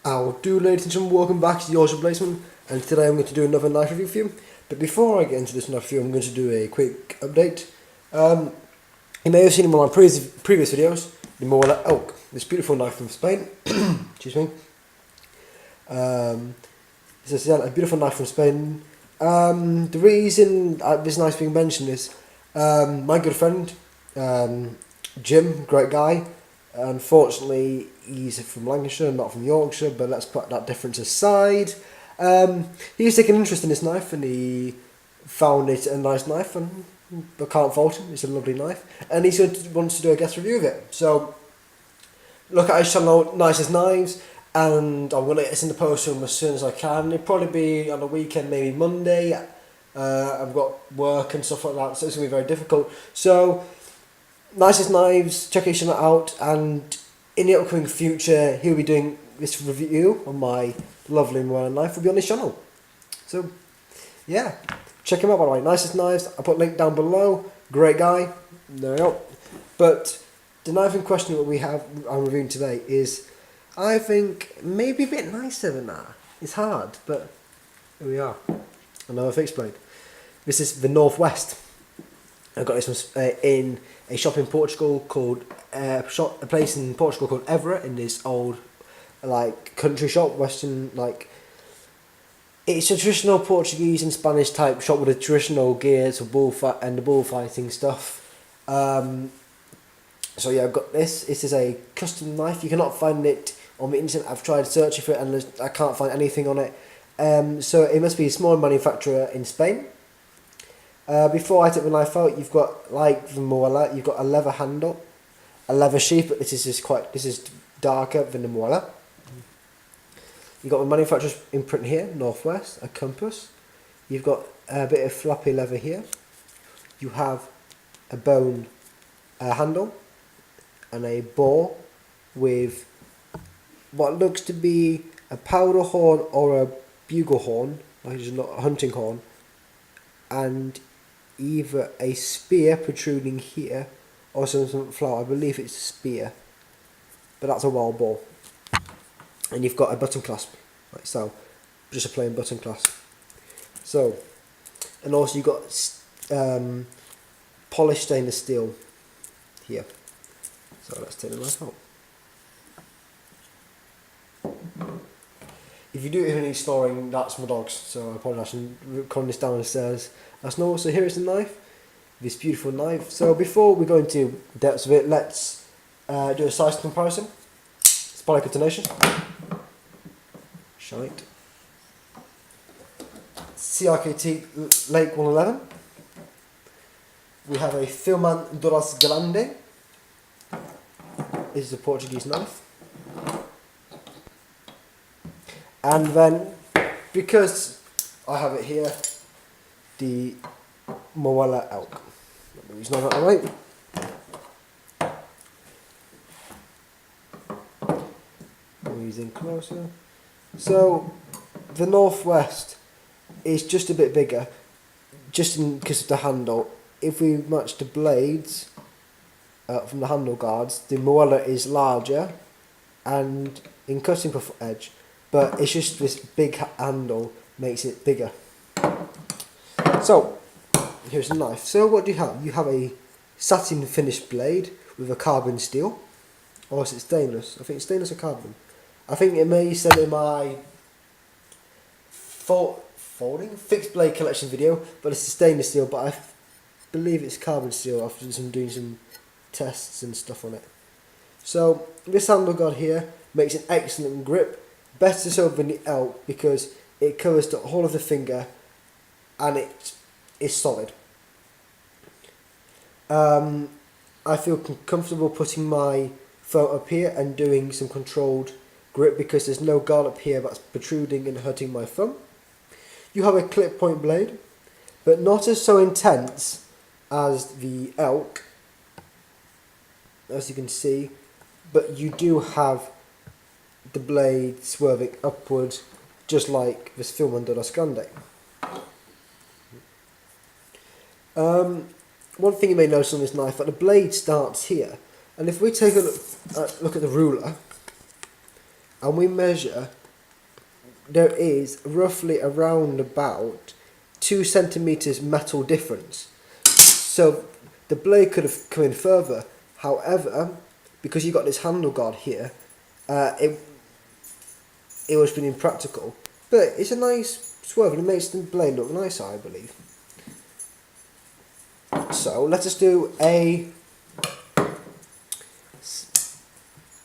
I'll do, ladies and gentlemen, welcome back to Yours Replacement, and today I'm going to do another knife review for you. But before I get into this knife review, I'm going to do a quick update. You may have seen in one of my previous videos, the Boar elk, this beautiful knife from Spain. Excuse me. This is a beautiful knife from Spain. The reason this knife's being mentioned is my good friend Jim, great guy. Unfortunately, he's from Lancashire, not from Yorkshire, but let's put that difference aside. He's taken an interest in this knife and he found it a nice knife, and I can't fault him. It's a lovely knife, and he wants to do a guest review of it. So look at his channel, Nicest Knives, and I'm going to get this in the post to him as soon as I can. It'll probably be on the weekend, maybe Monday. I've got work and stuff like that, so it's going to be very difficult. So Nicest Knives, check his channel out, and in the upcoming future he'll be doing this review on my lovely Boar knife. Will be on his channel. So yeah, check him out by the way. Nicest Knives, I'll put a link down below. Great guy. There we go. But the knife in question that I'm reviewing today is, I think, maybe a bit nicer than that. It's hard, but here we are. Another fixed blade. This is the NorthWest. I got this one in a shop in Portugal called a place in Portugal called Everett, in this old country shop, western it's a traditional Portuguese and Spanish type shop with a traditional gears for the bullfighting stuff. So yeah, I've got this. This is a custom knife. You cannot find it on the internet. I've tried searching for it and I can't find anything on it. So it must be a small manufacturer in Spain. Before I take the knife out, you've got, like the Boar, you've got a leather handle, a leather sheath, but this is darker than the Boar. You've got the manufacturer's imprint here, NorthWest, a compass. You've got a bit of floppy leather here. You have a bone handle and a bore with what looks to be a powder horn or a bugle horn, like it's not a hunting horn, and either a spear protruding here or some flower. I believe it's a spear, but that's a wild boar. And you've got a button clasp, like so, just a plain button clasp. So, and also you've got polished stainless steel here. So let's take the knife out. If you do hear any snoring, that's my dogs, so I apologise. I'm calling this downstairs. That's normal. So here is the knife, this beautiful knife. So before we go into depths of it, let's do a size comparison. It's polycarbonate tenacious. Shite. CRKT Lake 111. We have a Filman Doras Grande. This is a Portuguese knife. And then, because I have it here, the Boar elk. It's not that right. Moving closer. So, the NorthWest is just a bit bigger, just because of the handle. If we match the blades from the handle guards, the Boar is larger and in cutting edge. But it's just this big handle makes it bigger. So, here's the knife. So what do you have? You have a satin finished blade with a carbon steel. Or is it stainless? I think it's stainless or carbon. I think it may said in my folding fixed blade collection video, but it's a stainless steel, but I believe it's carbon steel after doing some tests and stuff on it. So this handle guard here makes an excellent grip. Better so than the elk because it covers the whole of the finger and it is solid. I feel comfortable putting my thumb up here and doing some controlled grip because there's no guard up here that's protruding and hurting my thumb. You have a clip point blade, but not as so intense as the elk, as you can see, but you do have the blade swerving upwards, just like this Filman Doras Grande. One thing you may notice on this knife, that the blade starts here, and if we take a look at the ruler, and we measure there is roughly around about 2 centimeters metal difference. So the blade could have come in further. However, because you got this handle guard here, it was been impractical. But it's a nice swerve and it makes the blade look nicer, I believe. So let us do a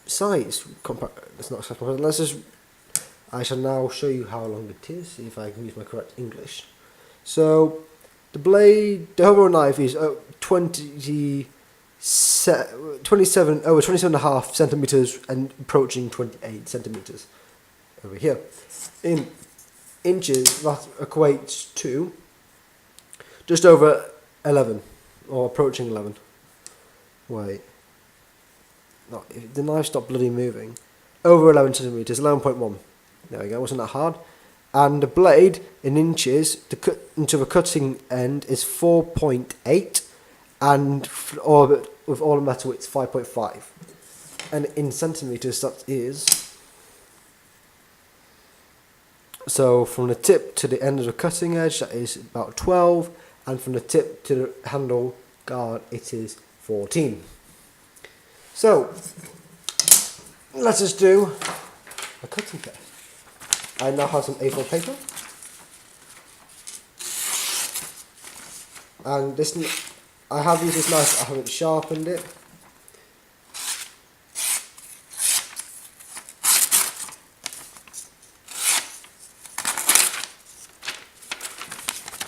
size compact. That's not size compact. Let's just. I shall now show you how long it is. See if I can use my correct English. So the blade, the overall knife is 27 and a half centimeters and approaching 28 centimeters over here. In inches, that equates to just over 11 or approaching 11. Wait. No, the knife stopped bloody moving. Over 11 centimeters, 11.1. There we go, wasn't that hard. And the blade in inches, into the cutting end is 4.8, and with all the metal it's 5.5. And in centimeters that is. So from the tip to the end of the cutting edge that is about 12, and from the tip to the handle guard it is 14. So let us do a cutting test. I now have some A4 paper, and this I have used this knife. I haven't sharpened it.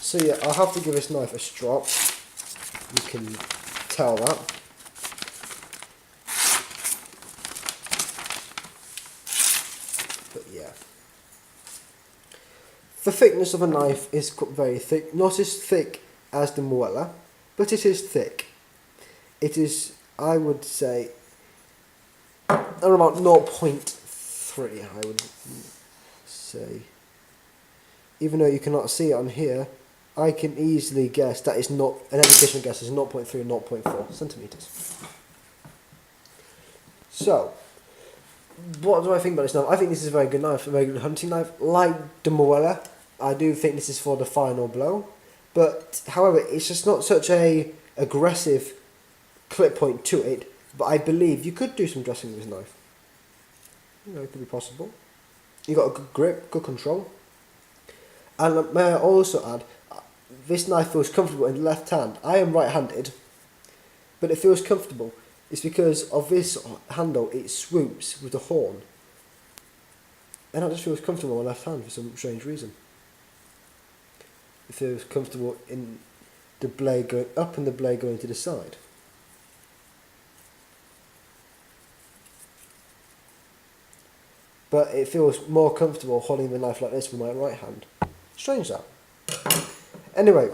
So yeah, I'll have to give this knife a strop. You can tell that. But yeah. The thickness of a knife is very thick, not as thick as the Muella, but it is thick. It is, I would say, around about 0.3, I would say. Even though you cannot see it on here, I can easily guess that is not, an educational guess is 0.3 or 0.4 centimeters. So, what do I think about this knife? I think this is a very good knife, a very good hunting knife. Like the Muella, I do think this is for the final blow. But, however, it's just not such a aggressive clip point to it. But I believe you could do some dressing with this knife. You know, it could be possible. You got a good grip, good control. And may I also add, this knife feels comfortable in the left hand. I am right-handed, but it feels comfortable. It's because of this handle, it swoops with the horn. And that just feels comfortable on my left hand for some strange reason. It feels comfortable in the blade going up and the blade going to the side. But it feels more comfortable holding the knife like this with my right hand. Strange that. Anyway,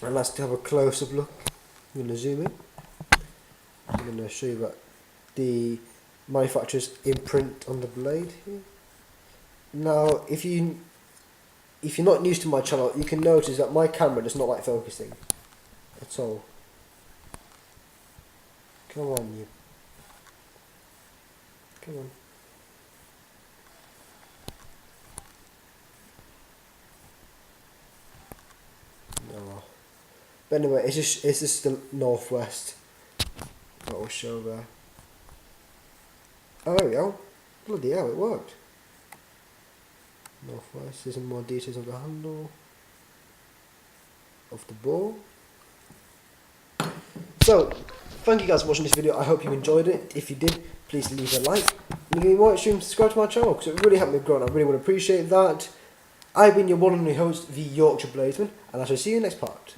and let's have a close-up look. I'm going to zoom in. I'm going to show you that the manufacturer's imprint on the blade here. Now, if you're not used to my channel, you can notice that my camera does not like focusing at all. Come on, you. Come on. No. But anyway, it's just the NorthWest. That will show there. Oh, there we go. Bloody hell, it worked. NorthWest. There's some more details of the handle. Of the Boar. So, thank you guys for watching this video. I hope you enjoyed it. If you did, please leave a like. And if you want to subscribe to my channel, because it really helped me grow and I really would appreciate that. I've been your one and only host, the Yorkshire Bladesman, and I shall see you next part.